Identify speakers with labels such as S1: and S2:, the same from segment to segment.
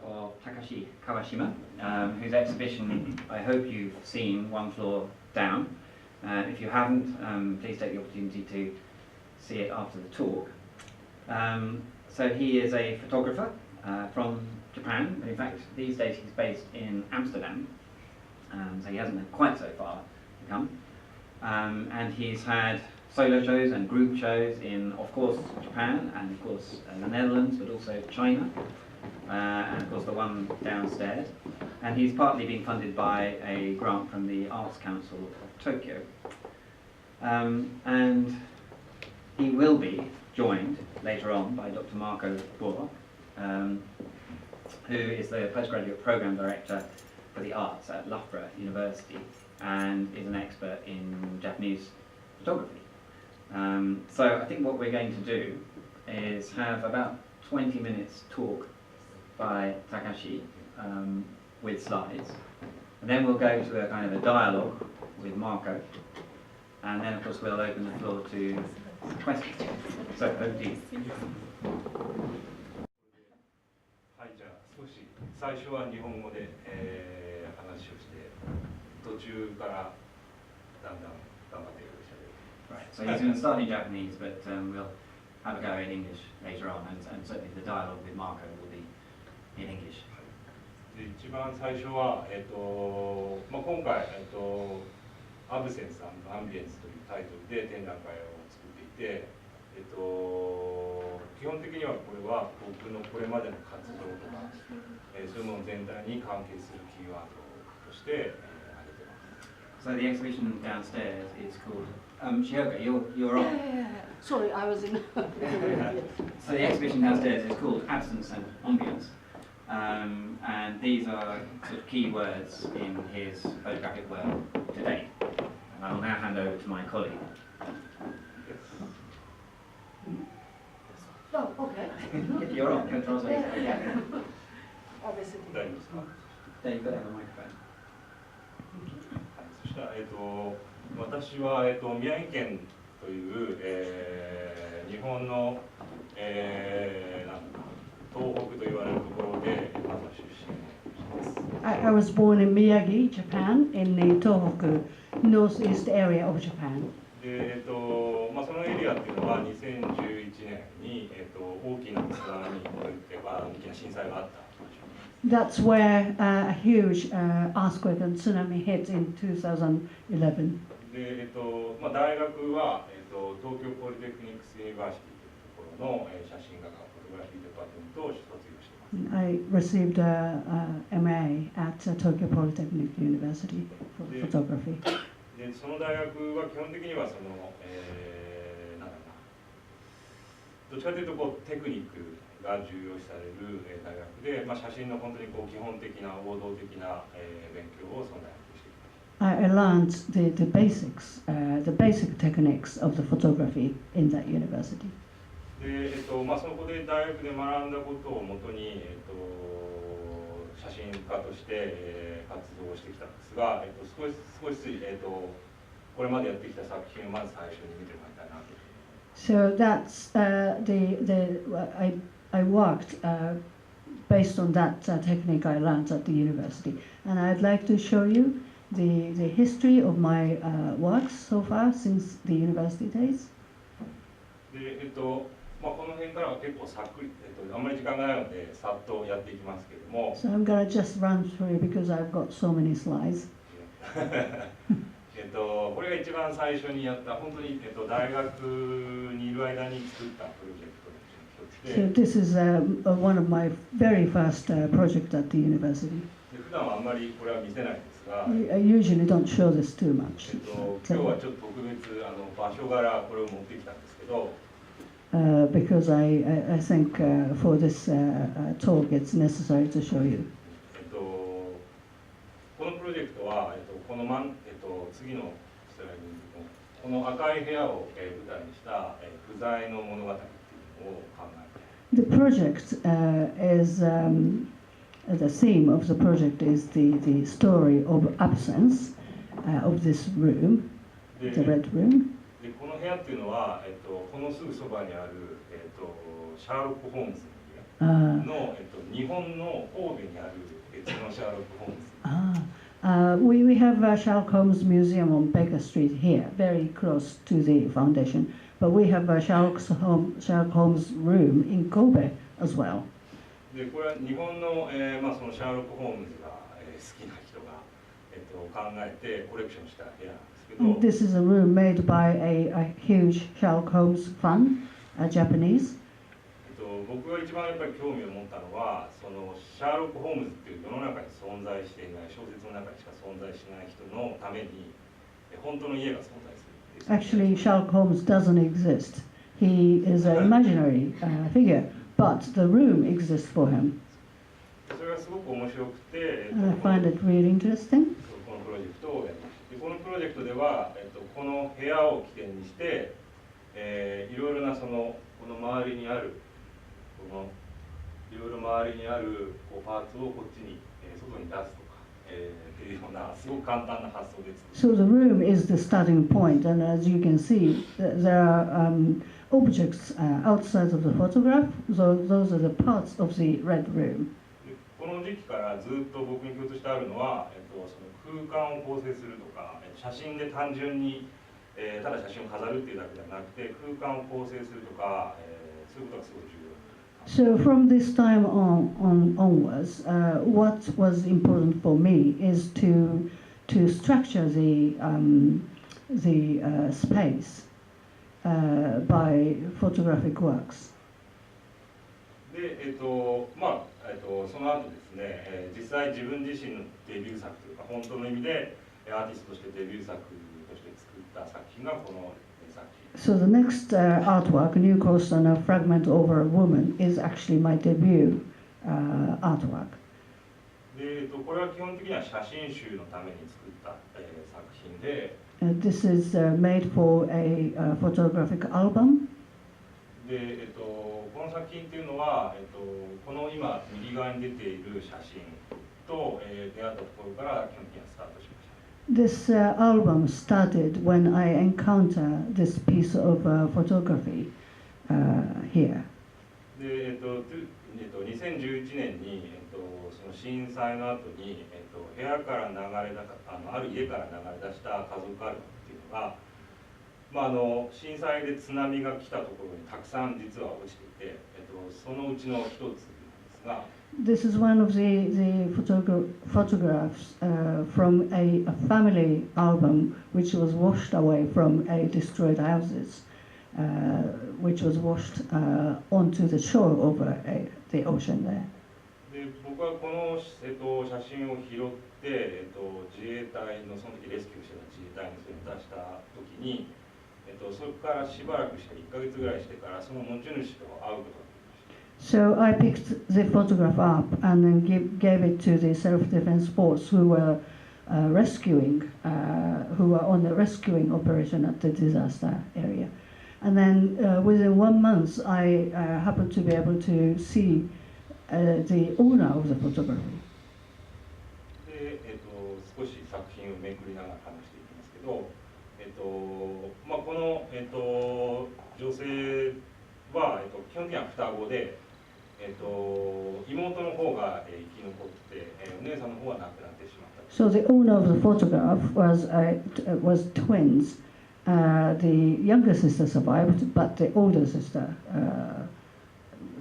S1: of Takashi Kawashima, whose exhibition I hope you've seen, One Floor Down. If you haven't, please take the opportunity to see it after the talk. So he is a photographer from Japan, but in fact these days he's based in Amsterdam, so he hasn't quite so far to come. And he's had solo shows and group shows in, of course, Japan, and of course the Netherlands, but also China, and of course the one downstairs. And he's partly being funded by a grant from the Arts Council of Tokyo. And he will be joined later on by Dr Marco Bohr, who is the Postgraduate Programme Director for the Arts at Loughborough University and is an expert in Japanese photography. So I think what we're going to do is have about 20 minutes talk by Takashi with slides, and then we'll go to a kind of a dialogue with Marco, and then of course we'll open the floor to questions. So over to you.
S2: はい、じゃあ少し最初は日本語で、話をして途中からだんだん頑張っていろいろしゃべる。
S1: Right, so he's going to start in Japanese, but we'll have a go in English later on, and certainly the dialogue with Marco will be in English.
S2: で一番最初は、今回、アブセンス&アンビエンスというタイトルで展覧会を作っていて、基本的にはこれは僕のこれまでの活動とか、そういうもの全体に関係するキーワードとして、挙げてます。
S1: So the exhibition downstairs is called Shioka, you're on.
S3: Sorry, I was in.
S1: So the exhibition downstairs is called Absence and Ambience, and these are sort of key words in his photographic work today. And I will now hand over to my colleague.
S3: Oh, okay.
S1: You're on, control C. Yeah.
S3: Obviously.
S2: 大丈夫ですか？
S1: There you go, the microphone.
S2: そしたら、私は、宮城県という、日本の、東北と言われるところで、まずは出身です。
S3: I was born in Miyagi, Japan, in the Tohoku, northeast area of Japan.
S2: で、そのエリアっていうのは2011年に、大きな津波といって大きな震災があった。
S3: That's where a huge earthquake and tsunami hit in 2011.
S2: で、大学は、東京ポリテクニックスユニバーシティというところの、写真画家フォトグラフィーデパートメントを卒業しています。
S3: I received a MA at Tokyo Polytechnic University for photography.
S2: で、その大学は基本的にはその、なんだろうな、どっちかというとこうテクニックが重要視される、大学で、写真の本当にこう基本的な王道的な、勉強をその大学でしてきました。
S3: I learned the basics, the basic techniques of the photography in that university.
S2: で、その子で大学で学んだことをもとに、写真家として、活動をしてきたんですが、少し、これまでやってきた作品をまず最初に見てもらいたいなと。
S3: So that's I worked based on that technique I learned at the university, and I'd like to show you the history of my works so far since the university days.
S2: で、この辺からは結構さっくり、あんまり時間がないのでさっとやっていきますけれども。
S3: So I'm gonna just run through because I've got so many slides.
S2: これが一番最初にやった本当に、大学にいる間に作ったプロジェクトの一つで。
S3: So this is one of my very first project at the university.
S2: 普段はあんまりこれは見せないんですが。
S3: I usually don't show this too much.
S2: 今日はちょっと特別場所柄これを持ってきたんですけど。
S3: Because I think for this talk it's necessary to show you.
S2: このプロジェクトは、この次のスライドにこの赤い部屋を、舞台にした、不在の物語っていうのを考えて。
S3: The project is the theme of the project is the story of absence of this room, the red room.
S2: でこの部屋っていうのは、このすぐそばにある、シャーロック・ホームズのの、日本の神戸にある別のシャーロック・ホームズ。
S3: We have Sherlock Holmes Museum on Baker Street here, very close to the foundation. But we have Sherlock Holmes room in Kobe as well.
S2: でこれは日本の、そのシャーロック・ホームズが、好きな人が、考えてコレクションした部屋なんですけど。
S3: This is a room made by a huge Sherlock Holmes fan, a Japanese.
S2: 僕が一番やっぱり興味を持ったのはそのシャーロック・ホームズっていう世の中に存在していない小説の中にしか存在しない人のために本当の家が存在する。
S3: Actually, Sherlock Holmes doesn't exist. He is an imaginary figure, but the room exists for him.
S2: それがすごく面白くて、
S3: I find it really interesting.
S2: このプロジェクトをやりました。でこのプロジェクトでは、この部屋を起点にして、いろいろなそのこの周りにあるいろいろ周りにあるこうパーツをこっちに、外に出すとか、っていうようなすごく簡単な発想です。
S3: So the room is the starting point, and as you can see, there are objects outside of the photograph. So those are the parts of the red room.
S2: この時期からずっと僕に共通してあるのは、その空間を構成するとか、写真で単純に、ただ写真を飾るっていうだけではなくて、空間を構成するとか、そういうことがすごい重要。
S3: So from this time onwards, what was important for me is to structure the space by photographic works.
S2: で、その後ですね、実際自分自身のデビュー作というか本当の意味でアーティストとしてデビュー作として作った作品がこの作品。
S3: So the next artwork, New Coast on a Fragment Over a Woman, is actually my debut artwork.
S2: で、これは基本的には写真集のために作った、作品で。
S3: This is made for a photographic album.
S2: で、この作品っていうのは、この今右側に出ている写真と、出会ったところから基本的にはスタートしました。
S3: This album started when I encountered this piece of photography here.
S2: で、2011年に、その震災の後に、部屋から流れ出ある家から流れ出した家族アルバムっていうのが、震災で津波が来たところにたくさん実は落ちていて、そのうちの一つなんですが。
S3: This is one of the photographs from a family album which was washed away from a destroyed houses, which was washed onto the shore over the ocean there.
S2: で、僕はこの、写真を拾って、自衛隊のその時レスキューしてた自衛隊の人に出した時に、それからしばらくして1ヶ月ぐらいしてからその持ち主と会うことが。
S3: So I picked the photograph up and then gave it to the self-defense force who were who were on the rescuing operation at the disaster area. And then within 1 month, I happened to be able to see the owner of the photography.
S2: で、少し作品をめくりながら話していきますけど、この、女性は、基本的には双子で。妹の方が生き残って、お姉さんの方は亡くなってしまった。
S3: So the owner of the photograph was twins. The younger sister survived, but the older sister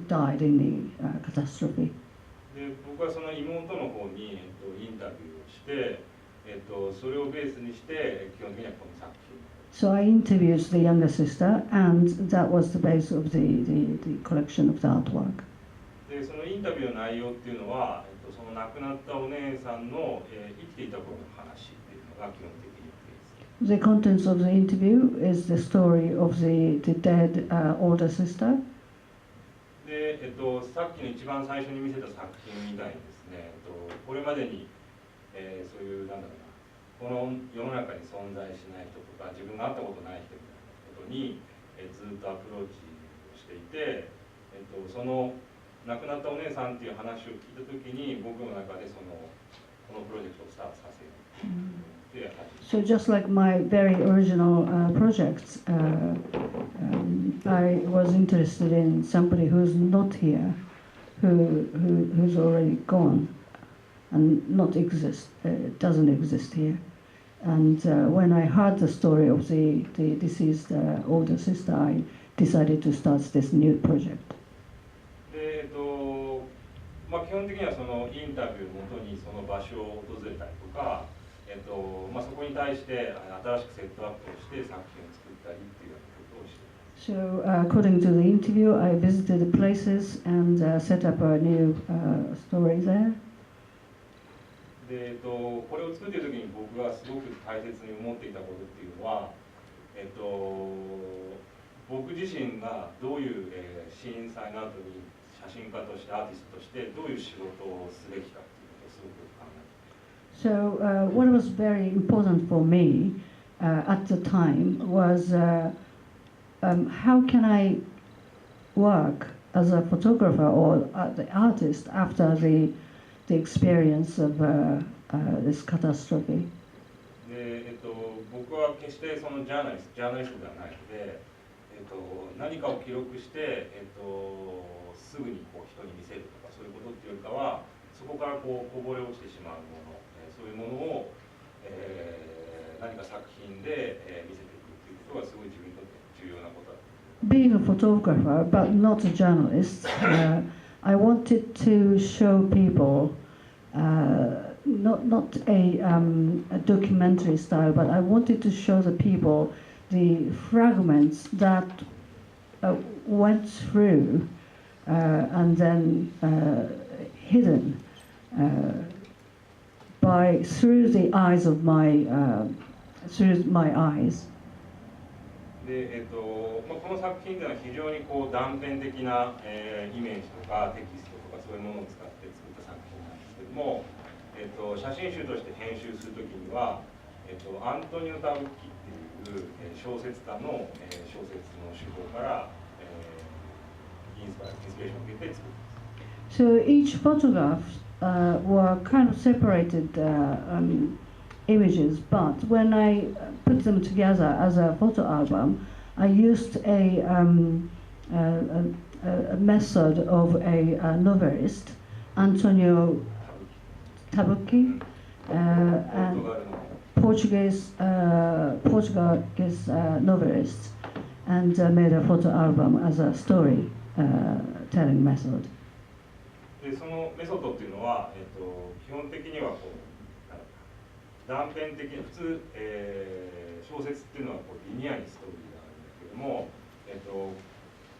S3: died in the catastrophe.
S2: で、僕はその妹の方に、インタビューをして、それをベースにして基本的にはこの作品。
S3: So I interviewed the younger sister, and that was the base of the collection of the artwork.
S2: で、そのインタビューの内容っていうのは、その亡くなったお姉さんの、生きていた頃の話っていうのが基本的にベース。
S3: The contents of the interview is the story of the dead older sister.
S2: で、さっきの一番最初に見せた作品みたいにですね、これまでに、そういうなんだろうな、この世の中に存在しない人とか自分が会ったことない人みたいなことに、ずっとアプローチをしていて、その亡くなったお姉さんっていう話を聞いたときに僕の中でこのプロジェクトをスタートさせるっていう感じ。
S3: So just like my very original projects, I was interested in somebody who's not here, who's already gone and not exist, doesn't exist here. And when I heard the story of the deceased older sister, I decided to start this new project.
S2: でまあ、基本的にはそのインタビューをもとにその場所を訪れたりとか、まあ、そこに対して新しくセットアップをして作品を作ったりっていうようなことをしています。
S3: So, according to the interview, I visited the places and set up a new story there.
S2: でこれを作っている時に僕がすごく大切に思っていたことっていうのは、僕自身がどういう、震災の後に写真家としてアーティストとしてどういう仕事をすべきかっていうことをすごく考えています。
S3: So, what was very important for me at the time was how can I work as a photographer or the artist after the experience of this catastrophe.
S2: で僕は決してそのジャーナリストではないので、何かを記録して、すぐにこう人に見せるとかそういうことっていうよりかはそこからこうこぼれ落ちてしまうもの、そういうものを、何か作品で、見せていくっていうことがすごい自分にとって重要なことだ。
S3: Being a photographer, but not a journalist, I wanted to show people not a documentary style, but I wanted to show the people the fragments that went through and then hidden through the eyes of through my eyes.
S2: でまあ、この作品というのは非常にこう断片的な、イメージとかテキストとかそういうものを使って作った作品なんですけども、写真集として編集するときには、アントニオ・タブッキっていう、小説家の、小説の手法から、インスピレーションを受けて作ります。
S3: So each photograph were kind of separated images, but when I put them together as a photo album, I used a method of a novelist, Antonio Tabucchi, and Portuguese novelist, and made a photo album as a story telling method.
S2: でそのメソッドっていうのは、基本的にはこう断片的に普通、小説っていうのはこうリニアにストーリーがあるんですけども、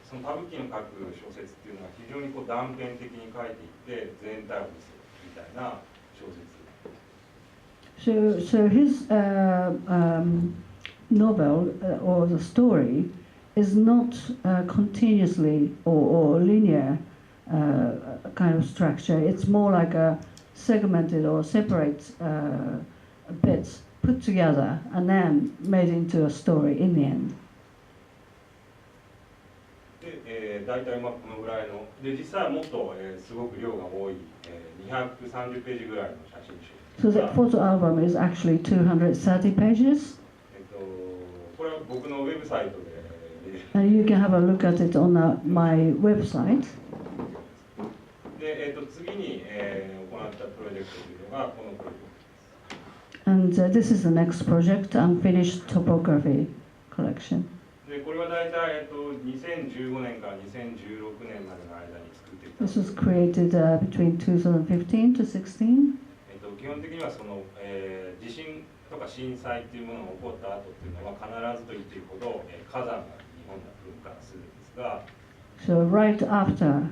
S2: そのタブッキの書く小説っていうのは非常にこう断片的に書いていって全体を見せるみたいな小説。
S3: So his novel or the story is not continuously or linear kind of structure. It's more like a segmented or separate bits put together and then made into a story in the end.
S2: で、大体まあこのぐらいので実際はもっと、すごく量が多い、230ページぐらいの写真集。
S3: So the photo album is actually 230 pages.
S2: これは僕のウェブサイトで。
S3: And you can have a look at it on my website.
S2: で、次に、行ったプロジェクトというのがこのプロジェクト。
S3: And this is the next project, Unfinished Topography Collection.
S2: でこれは大体、2015年から2016年までの間に作っていた。
S3: This was created between 2015 to 16.
S2: 基本的にはその、地震とか震災っていうものが起こった後っていうのは必ずと言っていいほど、火山が日本では噴火するんですが。
S3: So right after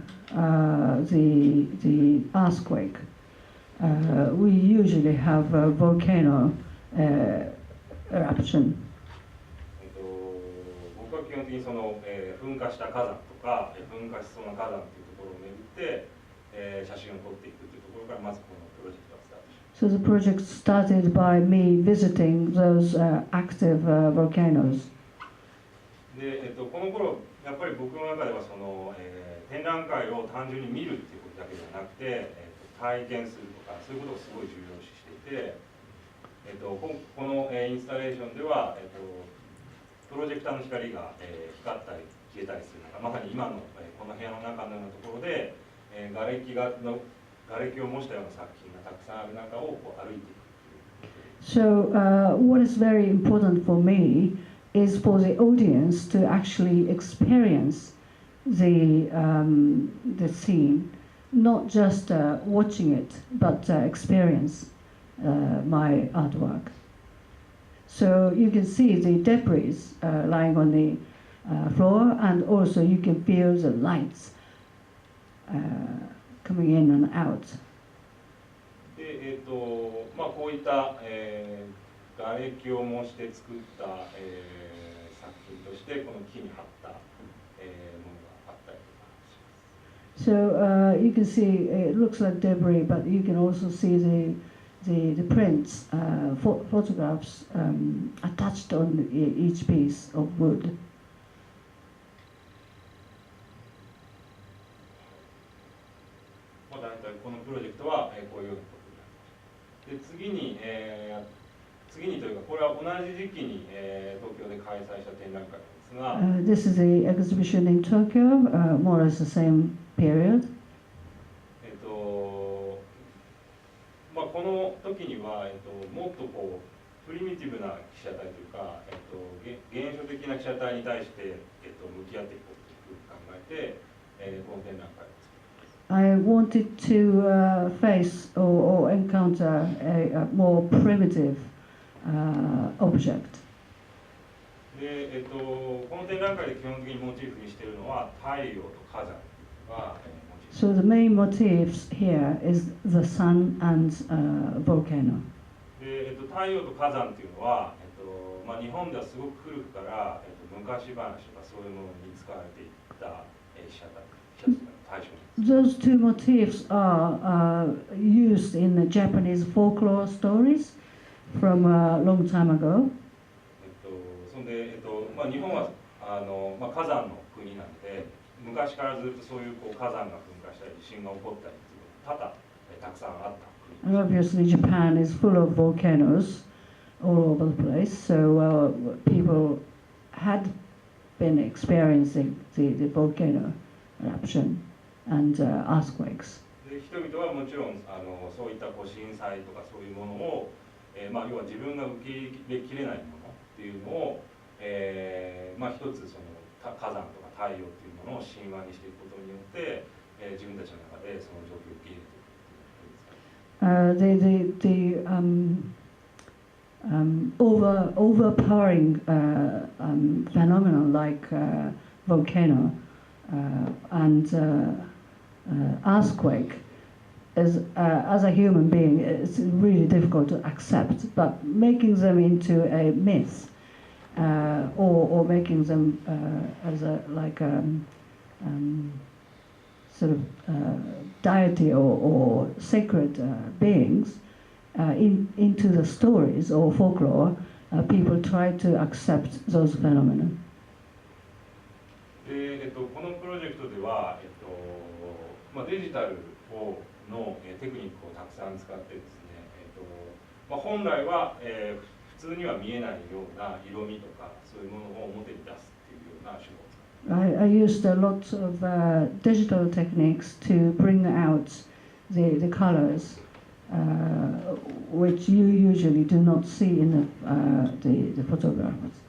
S3: the earthquake, we usually have a volcano eruption.
S2: 僕は基本的にその、噴火した火山とか噴火しそうな火山というところを巡って、写真を撮っていくというところからまずこのプロジェクトがスタートします。
S3: So the project started by me visiting those active volcanoes.
S2: で、この頃やっぱり僕の中ではその、展覧会を単純に見るっていうことだけではなくて、体験するとかそういうことをすごい重要視していて、この、インスタレーションでは、プロジェクターの光が、光ったり消えたりするのがまさに今の、この部屋の中のようなところで、瓦礫を模したような作品がたくさんある中をこう歩いていく。
S3: So what is very important for me is for the audience to actually experience the scene, not just watching it, but experience my artwork. So you can see the debris lying on the floor, and also you can feel the lights coming in and out.
S2: でまあ、こういった、瓦礫を模して作った、作品としてこの木に貼った、ものがあったりとかします。
S3: So you can see it looks like debris, but you can also see the prints, photographs attached on each piece of wood.
S2: まあ、大体このプロジェクトは、こういうことになります。で次にというかこれは同じ時期に、東京で開催した展覧会なんですが、
S3: This is the exhibition in Tokyo, more or less the same period.
S2: まあ、この時には、もっとこうプリミティブな被写体というか、原初的な被写体に対して、向き合っていこうというふうに考えて、この展覧会を作りました。
S3: I wanted to face or encounter a more primitive object.
S2: で、この展覧会で基本的にモチーフにしているのは太陽と火山が、
S3: So the main motifs here is the sun and volcano.
S2: で、太陽と火山っていうのは、まあ、日本ではすごく古くから、昔話とかそういうものに使われていった被写体対象です。
S3: Those two motifs are used in the Japanese folklore stories from a long time ago.
S2: そんで、まあ、日本はまあ、火山の国なので、昔からずっとそういうこう火山が噴火したり地震が起こったりっていうのがたくさんあった国。
S3: And obviously Japan is full of volcanoes all over the place, so people had been experiencing the volcano eruption and earthquakes.
S2: で、人々はもちろんそういったこう震災とかそういうものを、まあ、要は自分が受け入れきれないものっていうのを、まあ、一つその火山とか太陽っていうものを神話にしていくことによって、自分たちの中でその状況を受け入れていく。
S3: Overpowering phenomenon like volcano and earthquake is, as a human being, it's really difficult to accept. But making them into a myth, or making them as a sort of deity or sacred beings into the stories or folklore, people try to accept those phenomena.
S2: で、このプロジェクトでは、まあ、デジタルのテクニックをたくさん使ってですね、まあ、本来は、普通には見えないような色味とかそういうものを表に出すっていうような手法を使って
S3: I used a lot of digital techniques to bring out the colors, which you usually do not see in the photographs.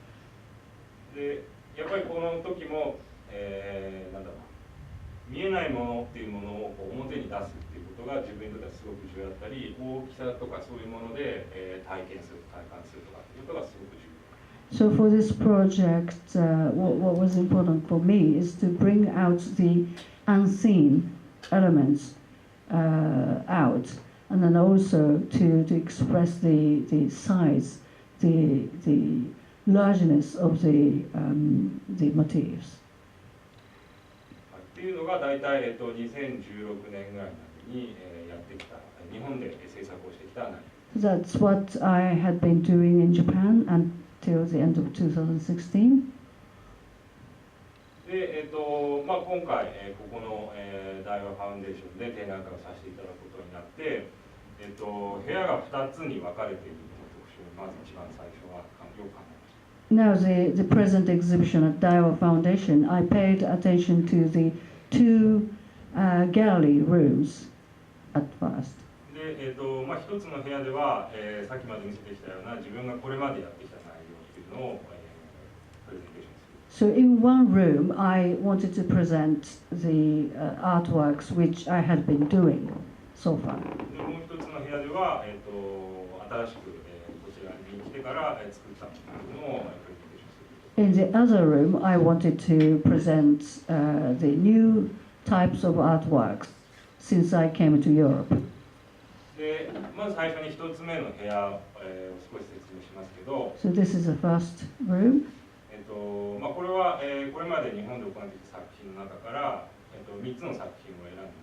S2: で、やっぱりこの時も、なんだろう、見えないものっていうものをこう表に出すっていうことが自分にとってはすごく重要だったり、大きさとかそういうもので、体感するとかっていうことがすごく重要。
S3: So for this project, what was important for me is to bring out the unseen elements out, and then also to express the size, the largeness of the motifs.
S2: っていうのが大体、2016年ぐらいまでに、やってきた日本で制作をしてきた内容。
S3: That's what I had been doing in Japan until the end of 2016.
S2: で、まあ、今回、ここの、大和ファウンデーションで展覧会をさせていただくことになって、部屋が2つに分かれている特集をまず一番最初はよく考えました。
S3: Now the present exhibition at Daiwa Foundation, I paid attention to the two gallery rooms at first.
S2: で、まあ、一つの部屋では、さっきまで見せてきたような自分がこれまでやってきた内容っていうのを、プレゼンテーションする。
S3: So in one room, I wanted to present the artworks which I had been doing so far.
S2: でもう一つの部屋では、新しく、こちらに来てから、作ったものをプレゼンテーションする。
S3: In the other room, I wanted to present the new types of artworks since I came to Europe.
S2: で、まず最初に一つ目の部屋を少し説明しますけど、
S3: So this is the first room.
S2: まあ、これは、これまで日本で行ってきた作品の中から、3つの作品を選んで、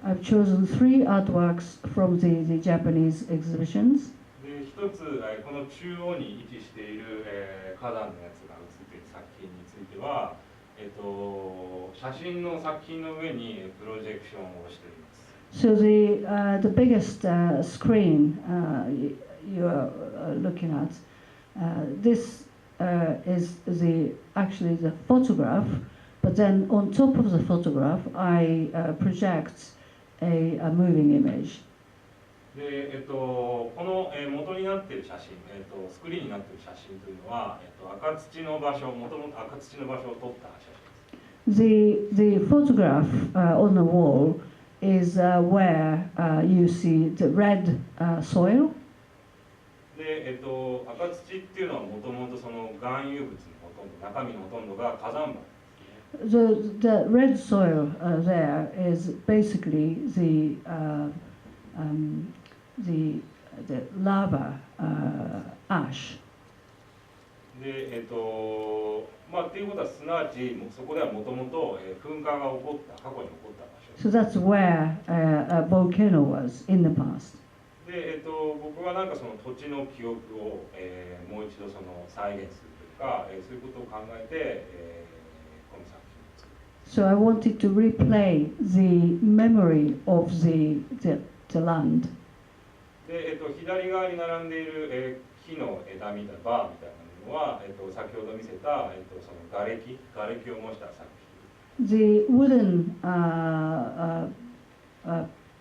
S3: I've chosen 3 artworks from the Japanese exhibitions.
S2: で、一つ、この中央に位置している、花壇のやつが写っている作品については、写真の作品の上にプロジェクションをしています。
S3: So the biggest screen you are looking at, this is actually the photograph, but then on top of the photograph, I project a moving image.
S2: で、この、元になっている写真、スクリーンになっている写真というのは、赤土の場所、もともと赤土の場所を撮った写真です。
S3: The photograph on the wall is where you see the red soil.
S2: で、赤土っていうのはもともとその含有物のほとんど、中身のほとんどが火山灰。
S3: The red soil there is basically the lava ash.
S2: で、まあっていうことはすなわちそこではもともと噴火が起こった過去に起こった場所。
S3: So that's where a volcano was in the past.
S2: で、僕はなんかその土地の記憶を、もう一度その再現するというか、そういうことを考えて、この作品を作る。
S3: So I wanted to replay the memory of the land.
S2: で、左側に並んでいる、木の枝みたいなバーみたいなものは、先ほど見せた、その瓦礫を模した作品。
S3: The wooden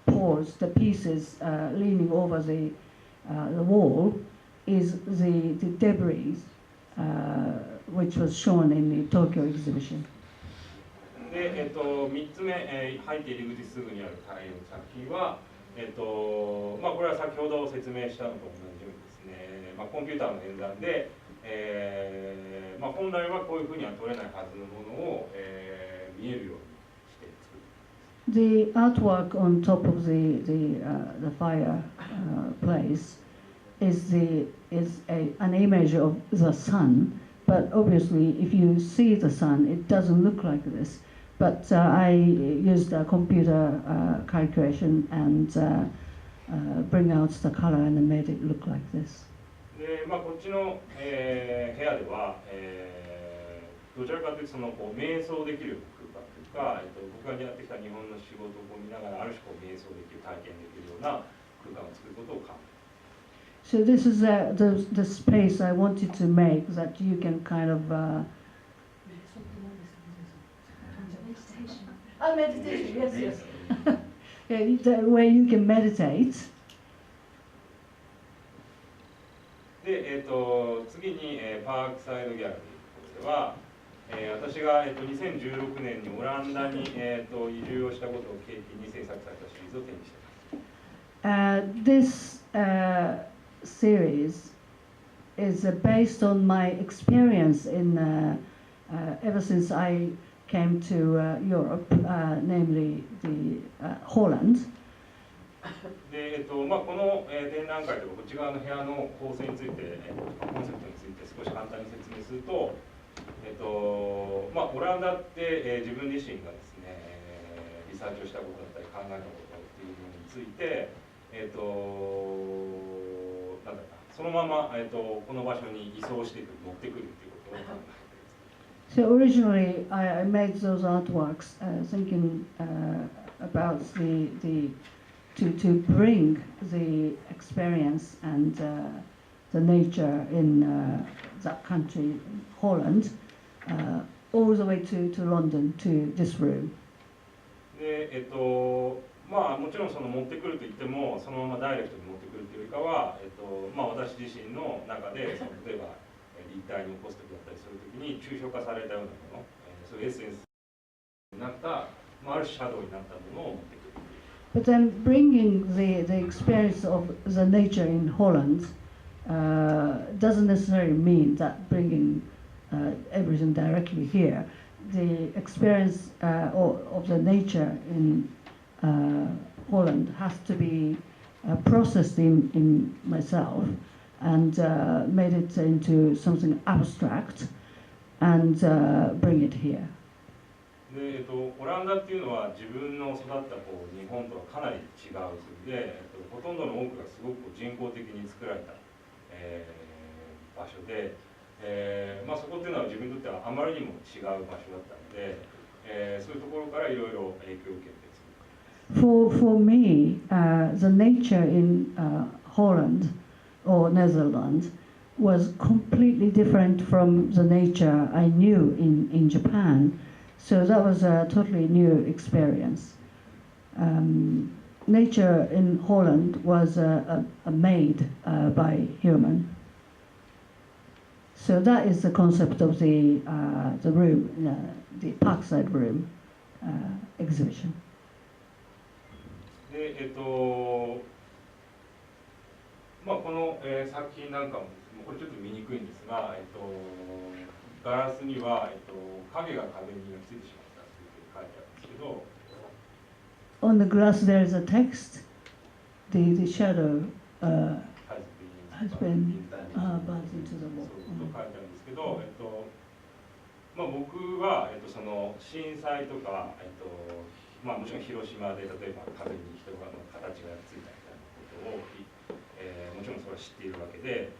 S3: paws, the pieces leaning over the wall, is the debris which was shown in the Tokyo exhibition.
S2: で、3つ目、入って入り口すぐにある大量の作品は、まあ、これは先ほど説明したのと同じようにですね、まあ、コンピューターの演算で、まあ、本来はこういうふうには撮れないはずのものを、見えるようにして作る。
S3: The artwork on top of the fireplace is an image of the sun, but obviously if you see the sun, it doesn't look like this. But I used a computer calculation and bring out the color and made it look like this.
S2: で、まあ、こっちの、部屋では、どちらかというとそのこう瞑想できる空間というか、僕がやってきた日本の仕事を見ながらある種こう瞑想できる体験できるような空間を作ることを考えます。
S3: So this is the space I wanted to make that you can kind of meditation, yes, yes. Yeah, where you can meditate.
S2: で、次に、パークサイドギャラリーでは、私が、2016年にオランダに、移住をしたことを契機に制作されたシリーズを展示しています。
S3: This series is based on my experience in ever since I came to Europe, namely the Holland.
S2: で、まあ、この、展覧会ではこっち側の部屋の構成について、コンセプトについて少し簡単に説明すると、まあ、オランダって、自分自身がですね、リサーチをしたことだったり考えたことっていうものについて、なんだかそのまま、この場所に移送してくる、持ってくるっていうことを考えて。
S3: So originally I made those artworks thinking about to bring the experience and the nature in that country, Holland, all the way to London, to this room.
S2: で、まあもちろんその持ってくるといってもそのままダイレクトに持ってくるというよりかは、まあ私自身の中でその例えば立体に起こす時だったりする時に抽象化されたようなもの、そういうエッセンスになった、まあ、ある種シャドウになったものを持ってくる。
S3: But then bringing the experience of the nature in Holland doesn't necessarily mean that bringing everything directly here. The experience of the nature in Holland has to be processed in myself and made it into something abstract and bring it here.
S2: でオランダっていうのは自分の育ったこう日本とはかなり違う国で、ほとんどの多くがすごく人工的に作られた、場所で、まあ、そこっていうのは自分にとってはあまりにも違う場所だったので、そういうところからいろいろ影響を受けて作る。
S3: For me, the nature in Holland or Netherlands was completely different from the nature I knew in Japan. So that was a totally new experience. Nature in Holland was made by human. So that is the concept of the room, the Parkside Room exhibition.
S2: でまあ、この、作品なんかもこれちょっと見にくいんですが、ガラスには、影が壁についてしまったというふうに書いてあるんですけど、
S3: On the glass there is a text. The shadow has been burnt into the wall.
S2: そう書いてあるんですけど、まあ、僕は、その震災とか、まあ、もちろん広島で例えば壁に人がの形がついたみたいなことを、もちろんそれは知っているわけで、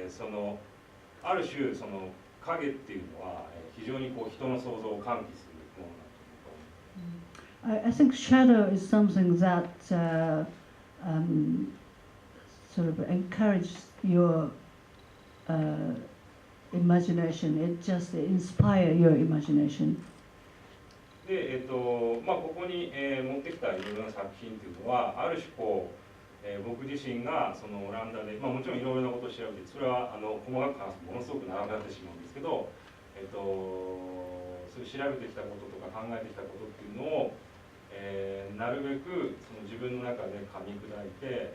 S2: そのある種その影っていうのは非常にこう人の想像を喚起するものだと思う。
S3: I think shadow is something that sort of encourages your imagination. It just inspires your imagination.
S2: で、まあ、ここに、持ってきたいろいろな作品っていうのはある種こう、僕自身がそのオランダで、まあ、もちろんいろいろなことを調べてそれは細かく話すとものすごく長くなってしまうんですけど、そういう調べてきたこととか考えてきたことっていうのを、なるべくその自分の中で噛み砕いて、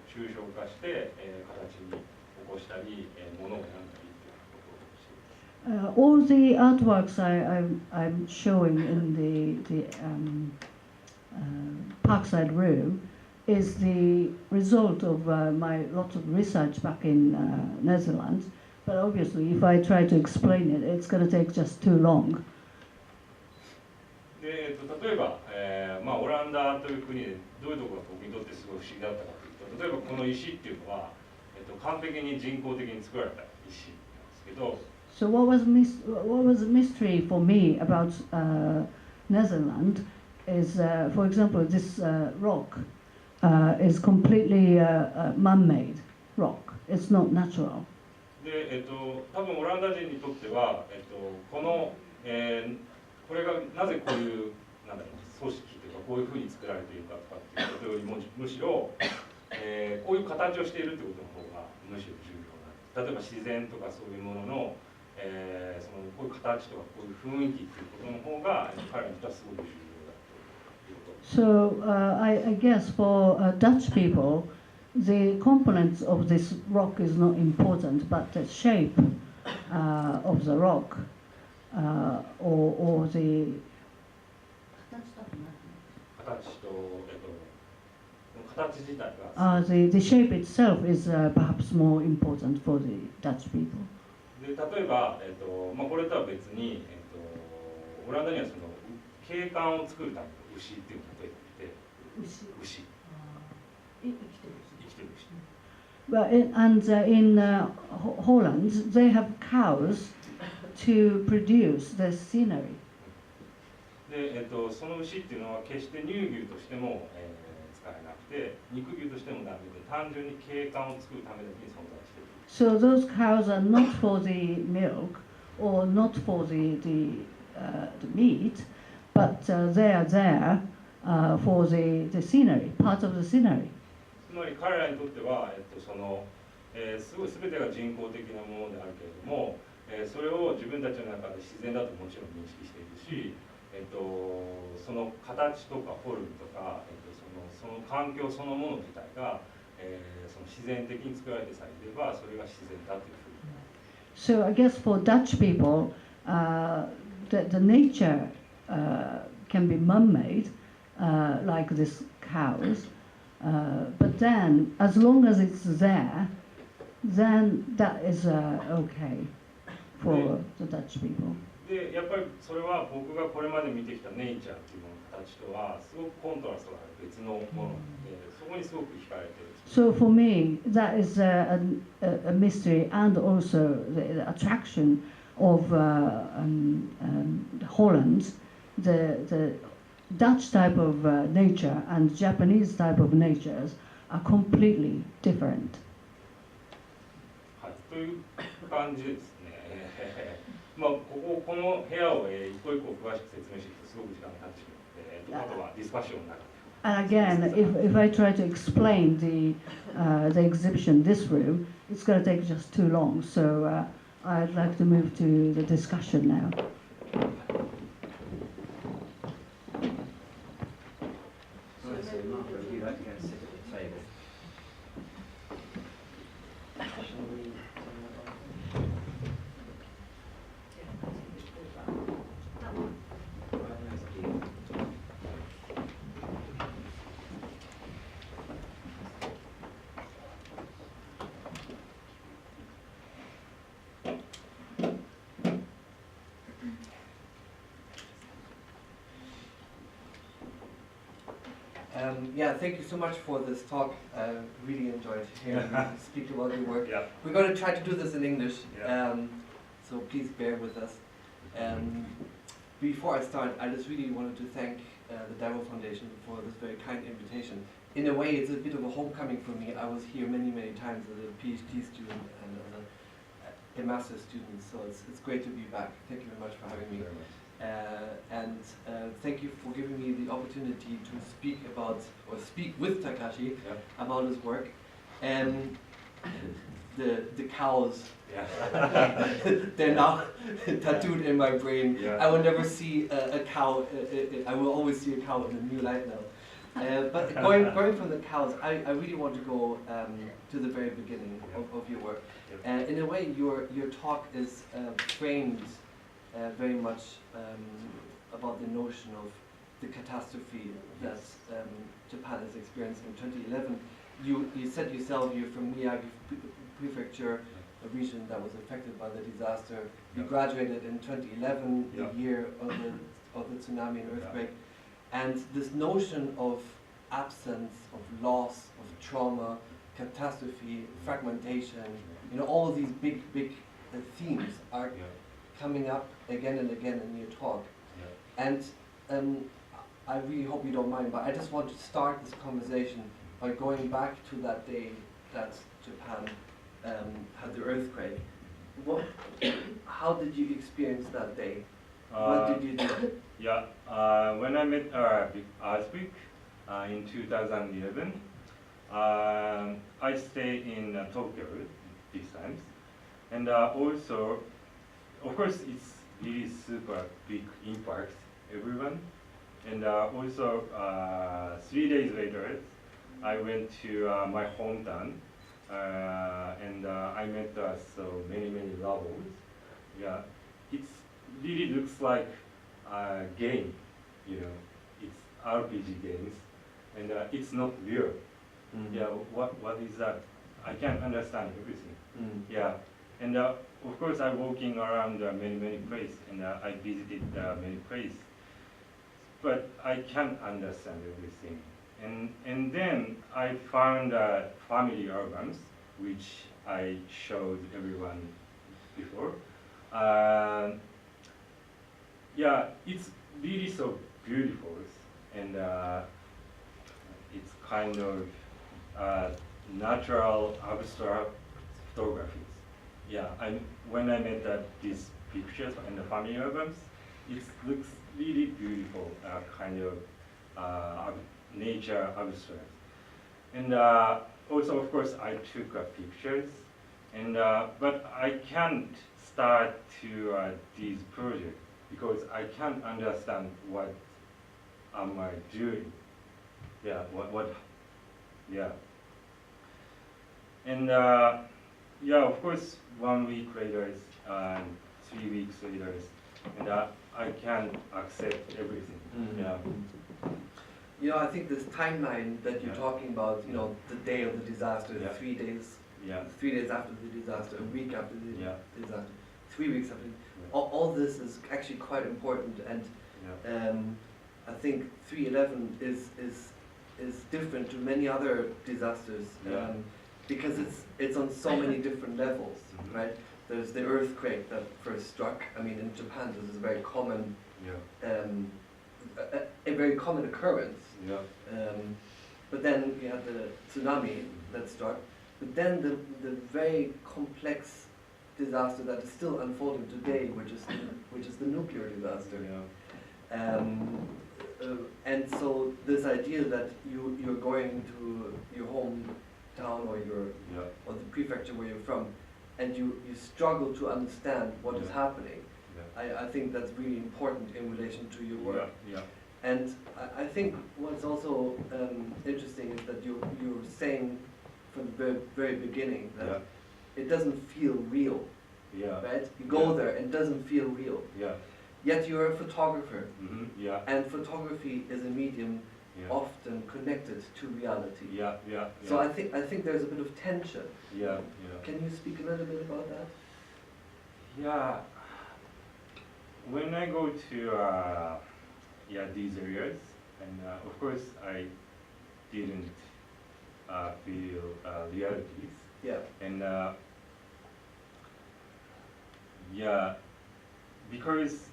S2: 抽象化して、形に起こしたり、ものを選んだりっていうことをしています。
S3: All the artworks I'm showing in the Parkside Room is the result of my lot of research back in Netherlands. But obviously, if I try to explain it, it's going to take just too long.
S2: で例えば、まあ、オランダという国でどういうところが僕にとってすごい不思議だったかというと、例えばこの石っていうのは、完璧に人工的に作られた石なんですけど。
S3: So what was the mystery for me about Netherlands is, for example, this rock is completely man-made rock. It's not natural.
S2: で、多分オランダ人にとっては、この、これがなぜこういうなんだろう組織というかこういうふうに作られているかとかっていうことよりもむしろ、こういう形をしているということの方がむしろ重要な。例えば自然とかそういうもののそのこういう形とかこういう雰囲気っていうことの方が彼らにとってはすごく重要だということ。
S3: So I guess for Dutch people, the components of this rock is not important, but the shape of the rock or the
S2: 形と形自体が。
S3: the shape itself is perhaps more important for the Dutch people.
S2: で例えば、まあ、これとは別に、オランダにはその景観を作るための牛っていうのが例えばいて、牛。生きてる牛。
S3: Well, in Holland, they have cows to produce the scenery.
S2: で、その牛っていうのは決して乳牛としても、使えなくて、肉牛としてもダメで、単純に景観を作るためだけに存在している。
S3: So those cows are not for the milk or not for the meat, but they are there for the scenery, part of the scenery.
S2: つまり彼らにとっては、そのすごい全てが人工的なものであるけれども、それを自分たちの中で自然だともちろん認識しているし、その形とかフォルムとか、その環境そのもの自体が、その自然的に作られてさえいればそれが自然だというふうに。
S3: So I guess for Dutch people, the nature can be man-made, like these cows, but then as long as it's there, then that is okay for the Dutch people.
S2: でやっぱりそれは僕がこれまで見てきたネイチャーっていうものの形とはすごくコントラストがある別のもので、そこにすごく惹かれてる。
S3: So for me, that is a mystery and also the attraction of Holland, the Dutch type of nature and Japanese type of natures are completely different.
S2: はい、という感じですね。まあこの部屋を一個一個詳しく説明していくとすごく時間が経ってしまうので、あとはディスカッションの中で。
S3: And again, if I try to explain the exhibition in this room, it's going to take just too long. So I'd like to move to the discussion now.
S1: So Marco, if you'd like to go and sit at the table. Shall we
S4: Yeah, thank you so much for this talk. I really enjoyed hearing you speak about your work.
S2: Yeah.
S4: We're going to try to do this in English,
S2: Yeah.
S4: so please bear with us. Before I start, I just really wanted to thank the Daiwo Foundation for this very kind invitation. In a way, it's a bit of a homecoming for me. I was here many, many times as a PhD student and as a master's student, so it's great to be back. Thank you very much for having me. And thank you for giving me the opportunity to speak about, or speak with Takashi about his work. And the cows, they're now tattooed in my brain. I will never see a cow, I will always see a cow in a new light now. But going from the cows, I really want to go to the very beginning of your work. In a way, your talk is framed very much about the notion of the catastrophe that Japan has experienced in 2011. You said yourself you're from Miyagi Prefecture, a region that was affected by the disaster. You graduated in 2011, the year of the tsunami and earthquake. And this notion of absence, of loss, of trauma, catastrophe, fragmentation, you know, all of these big themes are coming up again and again in your talk. And I really hope you don't mind, but I just want to start this conversation by going back to that day that Japan had the earthquake. How did you experience that day? What did you do?
S2: When I met big earthquake in 2011, I stayed in Tokyo these times, and also, of course, it's really super big impact everyone, and also 3 days later, I went to my hometown, and I met so many levels. It really looks like a game, you know. It's RPG games, and it's not real. What is that? I can't understand everything. And of course, I'm walking around many places, and I visited many places, but I can't understand everything. And then I found family albums, which I showed everyone before. It's really so beautiful, and it's kind of natural abstract photographies. When I made these pictures and the family albums, it looks really beautiful kind of nature abstract. And also, of course, I took pictures, and but I can't start to this project because I can't understand what am I doing. Yeah, what yeah. And yeah, of course, 1 week later, 3 weeks later, and I can't accept everything. Yeah.
S4: You know, I think this timeline that you're talking about, you know, the day of the disaster,
S2: Yeah.
S4: 3 days,
S2: Yeah.
S4: 3 days after the disaster, a week after the
S2: Yeah.
S4: disaster, 3 weeks after. All this is actually quite important, and
S2: Yeah.
S4: I think 3/11 is different to many other disasters,
S2: Yeah.
S4: because it's on so many different levels,
S2: Mhm.
S4: right? There's the earthquake that first struck. I mean, in Japan, this is a very common,
S2: Yeah.
S4: a very common occurrence.
S2: Yeah.
S4: But then you had the tsunami that struck. But then the very complex disaster that is still unfolding today, which is the nuclear disaster.
S2: Yeah.
S4: And so this idea that you're going to your hometown or
S2: Yeah.
S4: or the prefecture where you're from, and you struggle to understand what is
S2: Yeah.
S4: happening.
S2: Yeah.
S4: I think that's really important in relation to your work.
S2: Yeah.
S4: And I think what's also interesting is that you're saying from the very beginning that
S2: Yeah.
S4: it doesn't feel real,
S2: Yeah.
S4: right? You go
S2: Yeah.
S4: there and it doesn't feel real.
S2: Yeah.
S4: Yet you're a photographer,
S2: Mhm. Yeah.
S4: and photography is a medium
S2: Yeah.
S4: often connected to reality.
S2: Yeah. Yeah.
S4: So I think there's a bit of tension.
S2: Yeah. Yeah.
S4: Can you speak a little bit about that?
S2: Yeah. When I go to these areas, and of course I didn't feel realities,
S4: Yeah.
S2: and yeah, because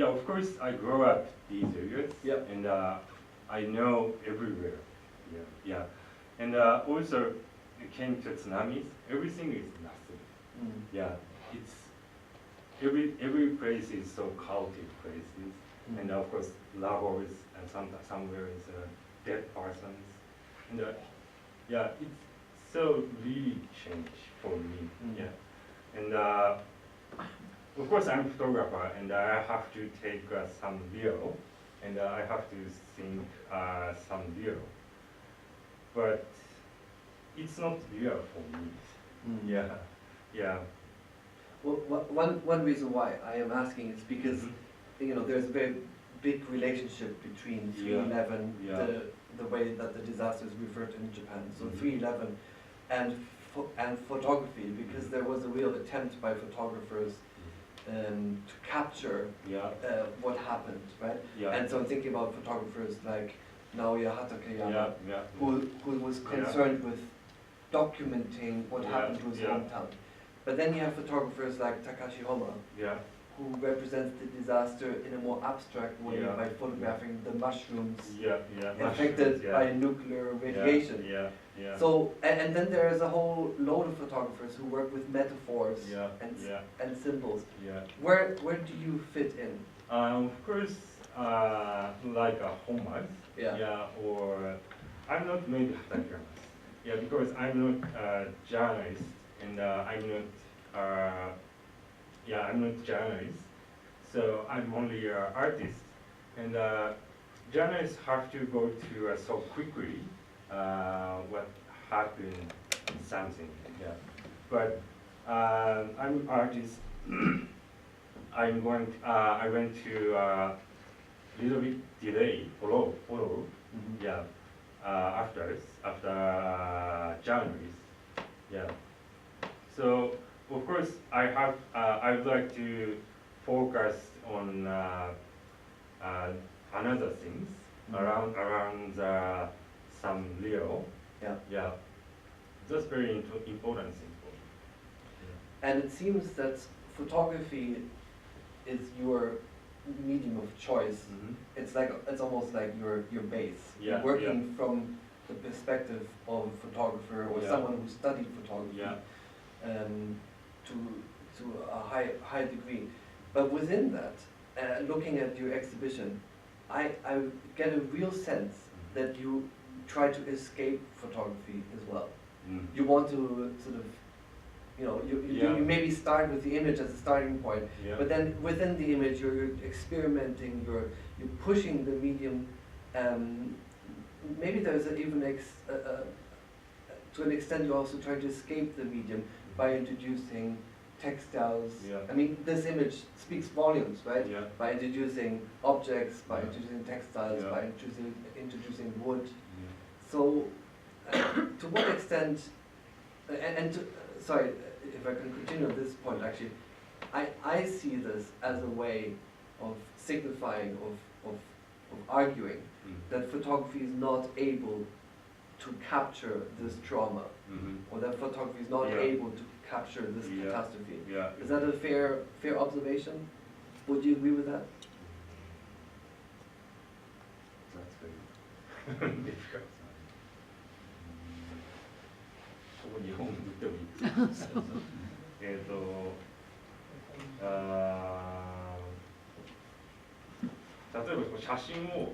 S2: of course I grew up these areas,
S4: Yeah.
S2: and I know everywhere. Yeah. And also it came to tsunamis. Everything is nothing. Yeah, it's every place is so chaotic places, and of course lavos and somewhere is dead persons, and yeah, it's so really changed for me. Yeah, and of course I'm a photographer, and I have to take some video, and I have to think some video, but it's not real for me. Yeah.
S4: Well, one reason why I am asking is because you know there's a very big relationship between 3/11,
S2: Yeah.
S4: the way that the disaster is referred to in Japan. So
S2: Mhm.
S4: 3/11 and photography, because there was a real attempt by photographers to capture what happened, right?
S2: Yeah.
S4: And so I'm thinking about photographers like Naoya Hatakeyama,
S2: Yeah.
S4: who was concerned with documenting what happened to his hometown. But then you have photographers like Takashi Kawashima,
S2: Yeah.
S4: who represents the disaster in a more abstract way
S2: Yeah.
S4: by photographing the mushrooms
S2: Yeah.
S4: affected by nuclear radiation.
S2: Yeah.
S4: So, and then there is a whole load of photographers who work with metaphors and symbols.
S2: Yeah.
S4: Where do you fit in?
S2: Of course, like a homage.
S4: Yeah.
S2: Or I'm not maybe Hatakeyama. Yeah, because I'm not a journalist, and I'm not journalist. So I'm only an artist, and journalists have to go to so quickly what happened, something. Yeah, but I'm an artist. I went to little bit delay follow. Yeah, after January. Yeah. So of course I would like to focus on another things around some real. Yeah. That's very important thing for me.
S4: And it seems that photography is your medium of choice. It's almost like your base. You're working from the perspective of a photographer or someone who studied photography to a high degree. But within that, looking at your exhibition, I get a real sense that you try to escape photography as well. You want to sort of, you maybe start with the image as a starting point, but then within the image you're experimenting, you're pushing the medium. Maybe there's even to an extent you also try to escape the medium by introducing textiles. I mean, this image speaks volumes, right? By introducing objects, by introducing textiles, by introducing wood. So, to what extent, sorry, if I can continue on this point, actually, I see this as a way of signifying, of arguing that photography is not able to capture this trauma, or that photography is not able to capture this catastrophe. Is that a fair observation? Would you agree with that?
S2: That's very difficult. ここ日本語で言ってもいいですか？例えば写真を、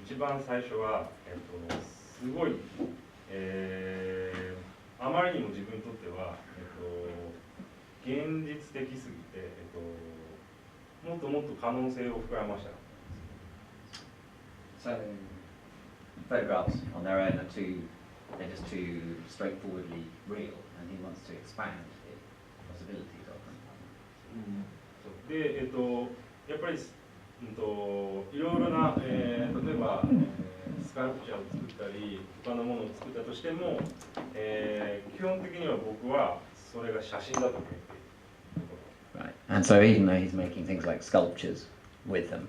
S2: 一番最初は、すごい、あまりにも自分にとっては、現実的すぎて、もっともっと可能性を膨らました。
S1: So, photographs on their own they're just too straightforwardly real, and he wants to expand the possibilities of them.
S2: で、やっぱり、いろいろな、例えば、スカルプチャーを作ったり、他のものを作ったとしても、基本的には僕はそれが写真だと思っている。
S1: Right, and so even though he's making things like sculptures with them,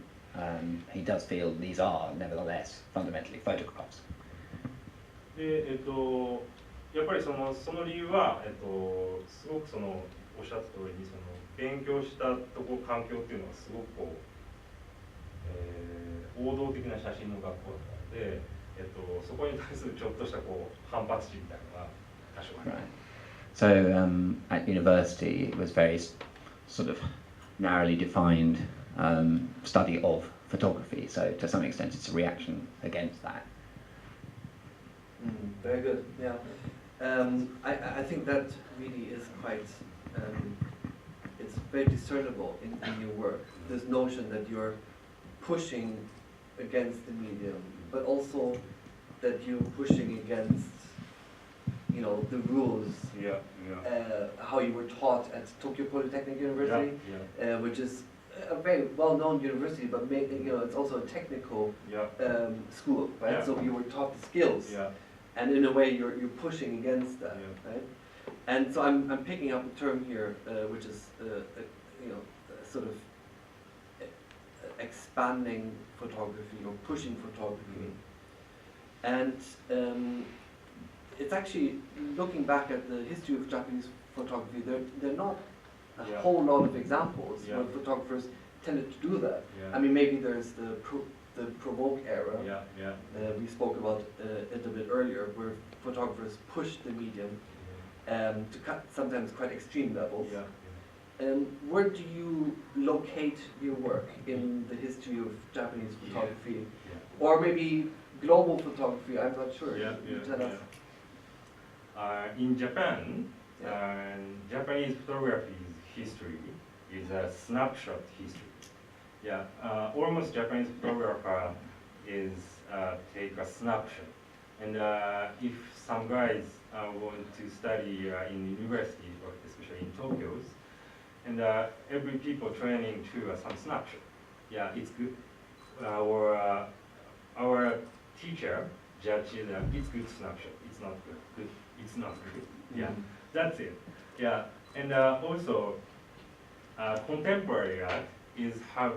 S1: he does feel these are nevertheless fundamentally photographs.
S2: で、やっぱりその理由は、すごくおっしゃった通りに勉強した環境っていうのはすごくこう、王道的な写真の学校だったので、そこに対するちょっとした反発心みたいなのが多少あります。
S1: So at university it was very sort of narrowly defined study of photography, so to some extent it's a reaction against that.
S4: Very good, yeah. I think that really is quite, it's very discernible in your work, this notion that you're pushing against the medium, but also that you're pushing against, the rules, how you were taught at Tokyo Polytechnic University, which is a very well-known university, but it's also a technical school, right? So you were taught the skills, and in a way you're pushing against that, right? And so I'm picking up a term here, which is sort of expanding photography or pushing photography, and it's actually, looking back at the history of Japanese photography, there are not a whole lot of examples where photographers tended to do that. I mean, maybe there's the Provoke era, we spoke about it a bit earlier, where photographers pushed the medium to cut sometimes quite extreme levels. Where do you locate your work in the history of Japanese photography? Or maybe global photography, I'm not sure. Tell us.
S2: In Japan, Japanese photography's history is a snapshot history. Almost Japanese photographer is take a snapshot. And if some guys want to study in university, or especially in Tokyo, and every people training to some snapshot. It's good. Our teacher judges it's good snapshot. It's not good. It's not good. That's it. And also contemporary art is have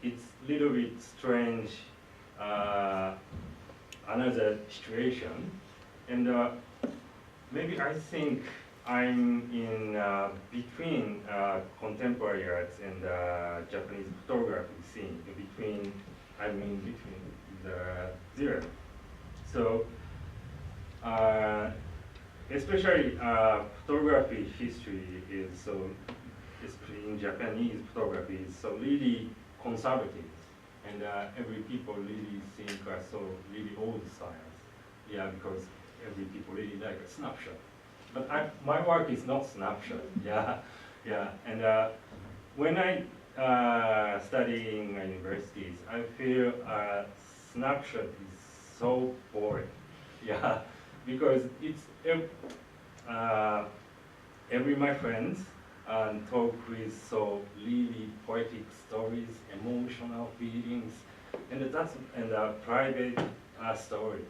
S2: it's little bit strange another situation, and maybe I think I'm in between contemporary arts and Japanese photography scene. I'm in between the zero. So especially photography history is especially in Japanese photography, is so really conservative, and every people really think so really old styles. Yeah, because every people really like a snapshot. But my work is not snapshot. Yeah, yeah. And when I study in universities, I feel snapshot is so boring. Yeah, because it's every my friends talk with so really poetic stories, emotional feelings, and private stories.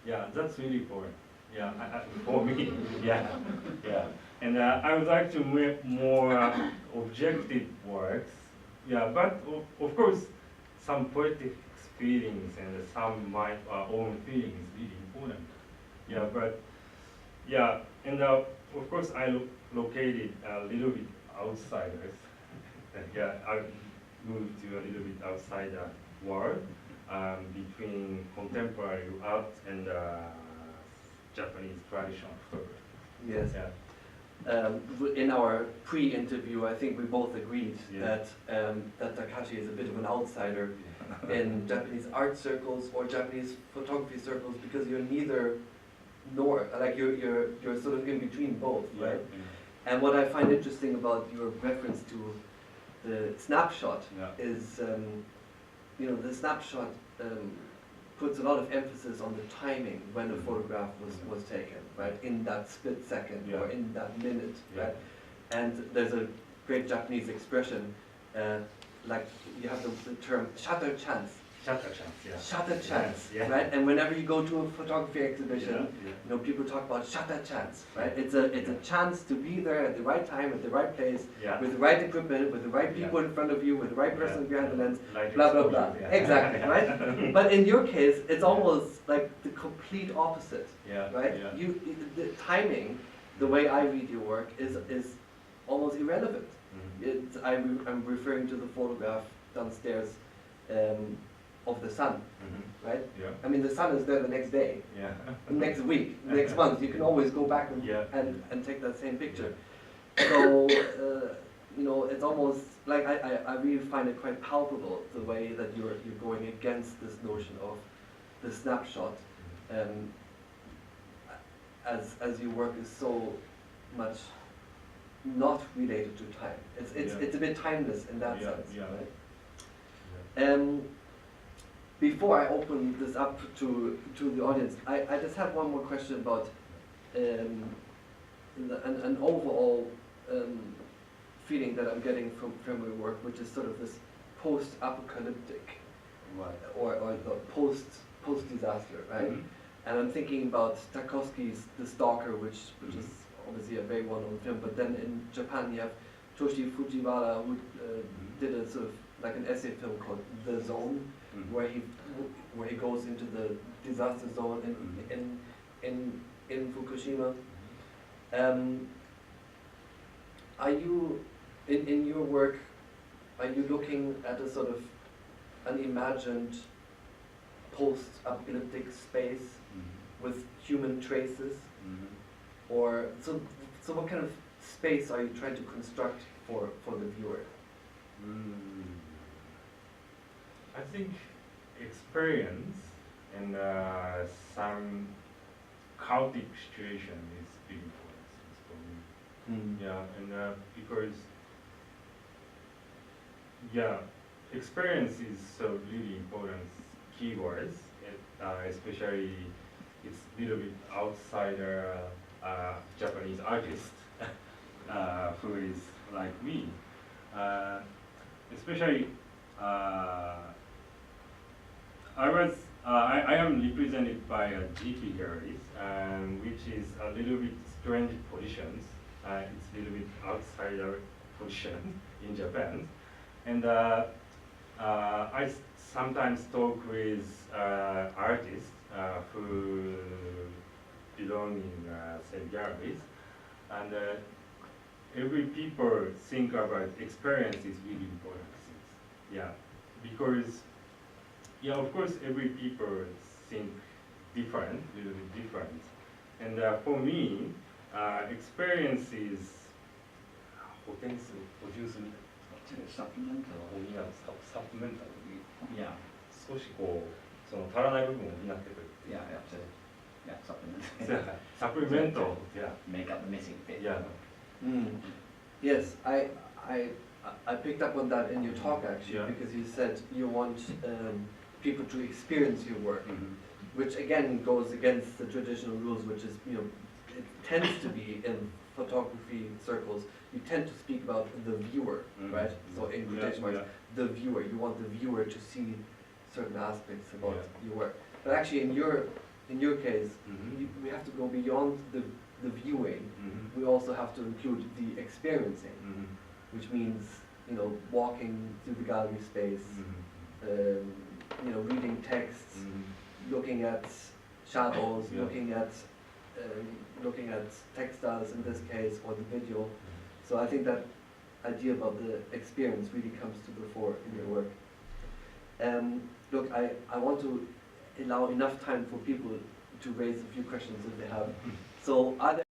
S2: Yeah, that's really boring. Yeah, for me. Yeah, yeah. And I would like to make more objective works. Yeah, but of course, some poetic feelings and some my own feelings is really important. Yeah, but yeah, and of course I located a little bit outsiders. Yeah, I moved to a little bit outside the world between contemporary art and Japanese traditional photography.
S4: Yes.
S2: Yeah.
S4: In our pre-interview, I think we both agreed
S2: Yeah.
S4: that Takashi is a bit of an outsider in Japanese art circles or Japanese photography circles, because you're neither nor, like you're sort of in between both, right?
S2: Yeah.
S4: And what I find interesting about your reference to the snapshot is, the snapshot puts a lot of emphasis on the timing when a photograph was taken, right? In that split second or in that minute, right? And there's a great Japanese expression, like you have the term shutter chance.
S2: Shutter chance, yeah.
S4: Shutter chance,
S2: yeah.
S4: right? And whenever you go to a photography exhibition, people talk about shutter chance, right? It's a chance to be there at the right time, at the right place, with the right equipment, with the right people in front of you, with the right person behind the lens, blah, blah, blah. Exactly, right? But in your case, it's almost like the complete opposite, right? The timing, the way I read your work, is almost irrelevant. I'm referring to the photograph downstairs of the sun, right?
S2: Yeah.
S4: I mean, the sun is there the next day,
S2: Yeah.
S4: next week, next month. You can always go back and take that same picture. So, it's almost like I really find it quite palpable the way that you're going against this notion of the snapshot, as your work is so much not related to time. It's a bit timeless in that sense, right? Before I open this up to the audience, I just have one more question about an overall feeling that I'm getting from your work, which is sort of this post-apocalyptic or the post-disaster, right? And I'm thinking about Tarkovsky's The Stalker, which is obviously a very well-known film, but then in Japan you have Toshi Fujiwara, who did a sort of like an essay film called The Zone, where he goes into the disaster zone in Fukushima. Are you in your work? Are you looking at a sort of an imagined post-apocalyptic space with human traces, or so what kind of space are you trying to construct for the viewer?
S2: I think experience and some chaotic situation is really important for me. Yeah, and because experience is so really important keywords, especially it's a little bit outsider Japanese artist who is like me, especially. I am represented by a GP galleries, which is a little bit strange positions. It's a little bit outsider position in Japan, and I sometimes talk with artists who belong in same galleries, and every people think about experience is really important. Yeah, because of course every people think different, little bit different, and for me, experience is 補填する、補充する、
S1: Supplemental.
S2: 補いやサプメンタル、
S1: Yeah.
S2: 少しこうその足らない部分を補ってくる。
S1: Yeah, up to, yeah, supplement.
S2: サプリメント、いや、
S1: Make up the missing bit.
S2: いや、
S4: Yes, I picked up on that in your talk actually,
S2: Yeah.
S4: because you said you want people to experience your work,
S2: うん
S4: which again goes against the traditional rules, which is, you know, it tends to be in photography circles, you tend to speak about the viewer, right? So in quotation marks, the viewer, you want the viewer to see certain aspects about your work. But actually in your case, we have to go beyond the viewing. We also have to include the experiencing, which means, you know, walking through the gallery space, you know, reading texts, looking at shadows, looking at textiles in this case, or the video. So I think that idea about the experience really comes to the fore in your work. Look, I want to allow enough time for people to raise a few questions if they have. So are there